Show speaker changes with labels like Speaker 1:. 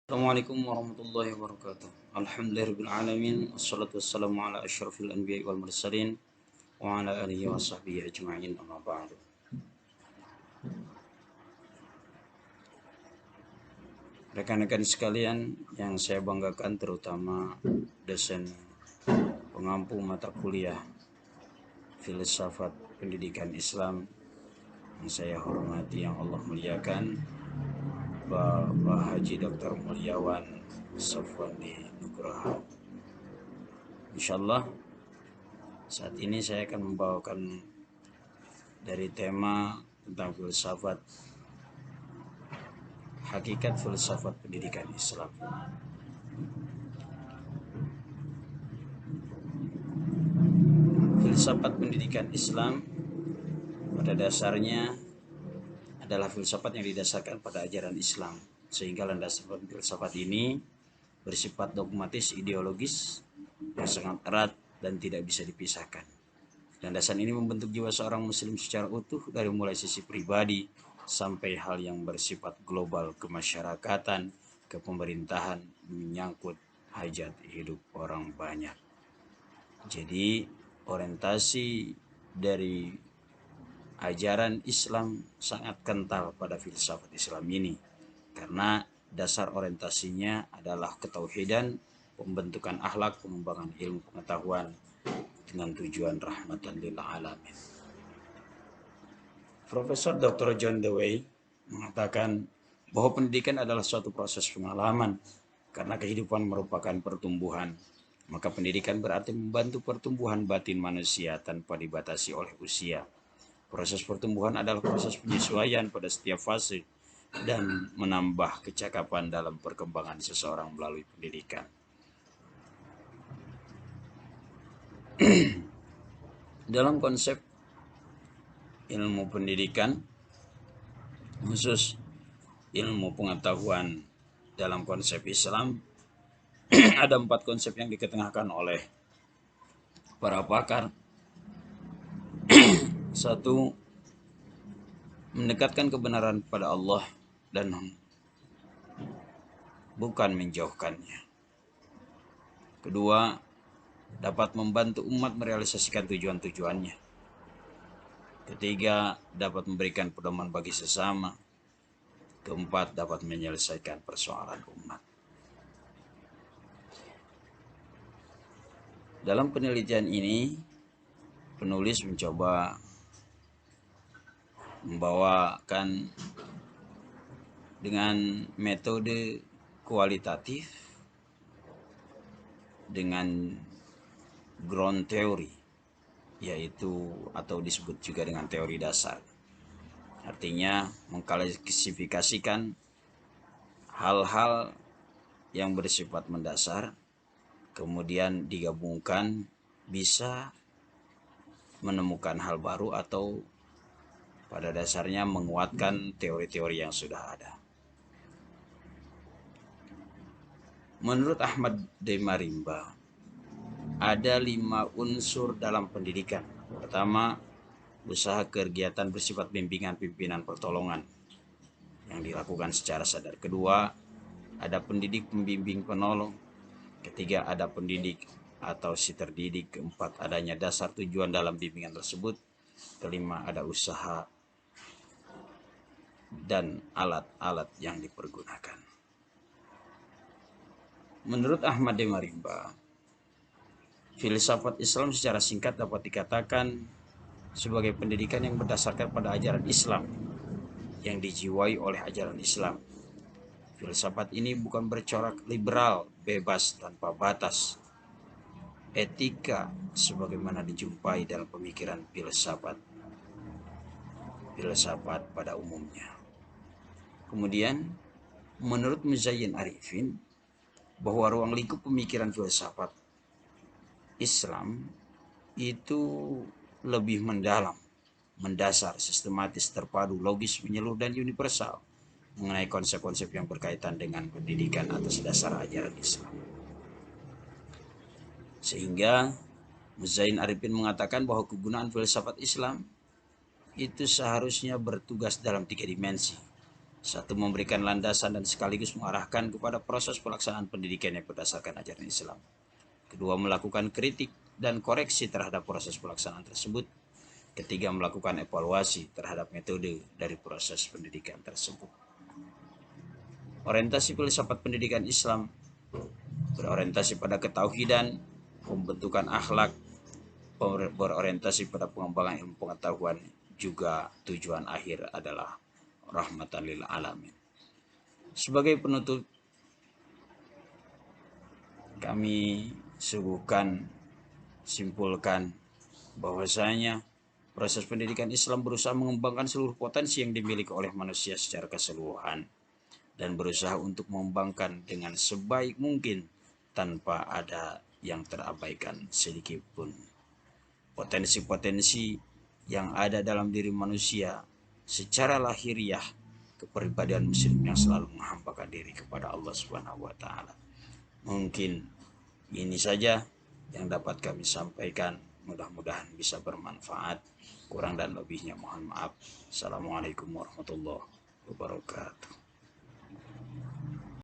Speaker 1: Assalamualaikum warahmatullahi wabarakatuh. Alhamdulillahirabbil alamin wassalatu wassalamu ala asyrafil anbiya'i wal mursalin wa ala alihi wa sahbihi ajma'in amma ba'du. Rekan-rekan sekalian yang saya banggakan, terutama dosen pengampu mata kuliah filsafat pendidikan Islam yang saya hormati, yang Allah muliakan, Bapak Haji Dr. Mulyawan Safwandi Nugraha. Insyaallah saat ini saya akan membawakan dari tema tentang filsafat, hakikat filsafat pendidikan Islam. Filsafat pendidikan Islam pada dasarnya adalah filsafat yang didasarkan pada ajaran Islam, sehingga landasan filsafat ini bersifat dogmatis ideologis yang sangat erat dan tidak bisa dipisahkan. Landasan ini membentuk jiwa seorang muslim secara utuh, dari mulai sisi pribadi sampai hal yang bersifat global, kemasyarakatan, kepemerintahan, menyangkut hajat hidup orang banyak. Jadi orientasi dari ajaran Islam sangat kental pada filsafat Islam ini, karena dasar orientasinya adalah ketauhidan, pembentukan akhlak, pengembangan ilmu pengetahuan dengan tujuan rahmatan lil alamin. Profesor Dr. John Dewey mengatakan bahwa pendidikan adalah suatu proses pengalaman, karena kehidupan merupakan pertumbuhan. Maka pendidikan berarti membantu pertumbuhan batin manusia tanpa dibatasi oleh usia. Proses pertumbuhan adalah proses penyesuaian pada setiap fase dan menambah kecakapan dalam perkembangan seseorang melalui pendidikan. Dalam konsep ilmu pendidikan, khusus ilmu pengetahuan dalam konsep Islam, ada 4 konsep yang diketengahkan oleh para pakar. 1. Mendekatkan kebenaran pada Allah dan bukan menjauhkannya. 2. Dapat membantu umat merealisasikan tujuan-tujuannya. 3. Dapat memberikan pedoman bagi sesama. 4. Dapat menyelesaikan persoalan umat. Dalam penelitian ini, penulis mencoba membawakan dengan metode kualitatif dengan ground theory, yaitu atau disebut juga dengan teori dasar. Artinya mengklasifikasikan hal-hal yang bersifat mendasar, kemudian digabungkan bisa menemukan hal baru atau pada dasarnya menguatkan teori-teori yang sudah ada. Menurut Ahmad Demarimba, ada 5 unsur dalam pendidikan. Pertama, usaha kegiatan bersifat bimbingan, pimpinan, pertolongan yang dilakukan secara sadar. Kedua, ada pendidik, pembimbing, penolong. Ketiga, ada pendidik atau si terdidik. Keempat, adanya dasar tujuan dalam bimbingan tersebut. Kelima, ada usaha dan alat-alat yang dipergunakan. Menurut Ahmad Demarimba, filsafat Islam secara singkat dapat dikatakan sebagai pendidikan yang berdasarkan pada ajaran Islam, yang dijiwai oleh ajaran Islam. Filsafat ini bukan bercorak liberal, bebas, tanpa batas. Etika sebagaimana dijumpai dalam pemikiran filsafat pada umumnya. Kemudian, menurut Muzayyin Arifin, bahwa ruang lingkup pemikiran filsafat Islam itu lebih mendalam, mendasar, sistematis, terpadu, logis, menyeluruh, dan universal mengenai konsep-konsep yang berkaitan dengan pendidikan atas dasar ajaran Islam. Sehingga Muzayyin Arifin mengatakan bahwa kegunaan filsafat Islam itu seharusnya bertugas dalam 3 dimensi. Satu, memberikan landasan dan sekaligus mengarahkan kepada proses pelaksanaan pendidikan yang berdasarkan ajaran Islam. Kedua, melakukan kritik dan koreksi terhadap proses pelaksanaan tersebut. Ketiga, melakukan evaluasi terhadap metode dari proses pendidikan tersebut. Orientasi filsafat pendidikan Islam berorientasi pada ketauhidan, pembentukan akhlak, berorientasi pada pengembangan ilmu pengetahuan, juga tujuan akhir adalah rahmatan lil alamin. Sebagai penutup, kami simpulkan bahwasanya proses pendidikan Islam berusaha mengembangkan seluruh potensi yang dimiliki oleh manusia secara keseluruhan dan berusaha untuk mengembangkan dengan sebaik mungkin tanpa ada yang terabaikan sedikit pun. Potensi-potensi yang ada dalam diri manusia secara lahiriah, kepribadian muslim yang selalu menghambakan diri kepada Allah Subhanahu wa taala. Mungkin ini saja yang dapat kami sampaikan. Mudah-mudahan bisa bermanfaat. Kurang dan lebihnya mohon maaf. Assalamualaikum warahmatullahi wabarakatuh.